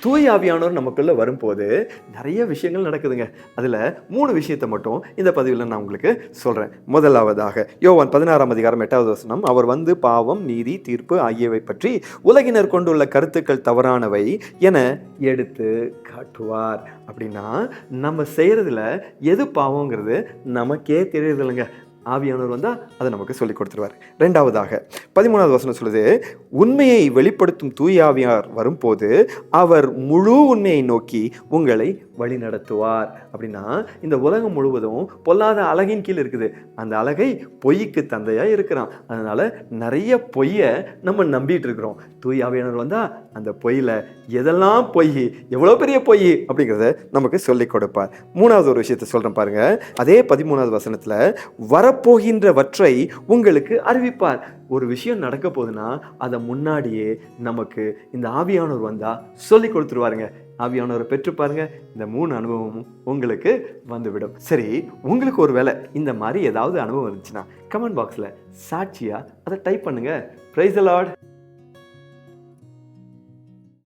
தூய ஆவியானவர் நமக்குள்ள வரும்போது நிறைய விஷயங்கள் நடக்குதுங்க. அதில் 3 விஷயத்தை மட்டும் இந்த பதிவில் நான் உங்களுக்கு சொல்கிறேன். முதலாவதாக யோவான் 16ஆம் அதிகாரம் 8வது வசனம், அவர் வந்து பாவம், நீதி, தீர்ப்பு ஆகியவை பற்றி உலகினர் கொண்டுள்ள கருத்துக்கள் தவறானவை என எடுத்து காட்டுவார். அப்படின்னா நம்ம செய்கிறதுல எது பாவங்கிறது நமக்கே தெரியறதில்லைங்க. ஆவியானவர் வந்தால் அதை நமக்கு சொல்லிக் கொடுத்துருவார். 2வது 13வது வசனம் சொல்லுது, உண்மையை வெளிப்படுத்தும் தூய ஆவியார் வரும்போது அவர் முழு உண்மையை நோக்கி உங்களை வழி நடத்துவார். அப்படின்னா இந்த உலகம் முழுவதும் பொல்லாத அழகின் கீழ் இருக்குது. அந்த அழகை பொய்க்கு தந்தையாக இருக்கிறான். அதனால நிறைய பொய்யை நம்ம நம்பிட்டு இருக்கிறோம். தூய ஆவியானவர் வந்தால் அந்த பொய்யில் எதெல்லாம் பொய், எவ்வளோ பெரிய பொய் அப்படிங்கிறத நமக்கு சொல்லிக் கொடுப்பார். 3வது ஒரு விஷயத்தை சொல்கிறேன் பாருங்க. அதே 13வது வசனத்தில் வரப்போகின்றவற்றை உங்களுக்கு அறிவிப்பார். ஒரு விஷயம் நடக்க போகுதுன்னா அதை முன்னாடியே நமக்கு இந்த ஆவியானவர் வந்தா சொல்லி கொடுத்துருவாருங்க. ஆவியானவரை பெற்று பாருங்க, இந்த 3 அனுபவமும் உங்களுக்கு வந்துவிடும். சரி, உங்களுக்கு ஒரு வேளை இந்த மாதிரி ஏதாவது அனுபவம் இருந்துச்சுன்னா கமெண்ட் பாக்ஸில் சாட்சியா அதை டைப் பண்ணுங்க. Praise the Lord.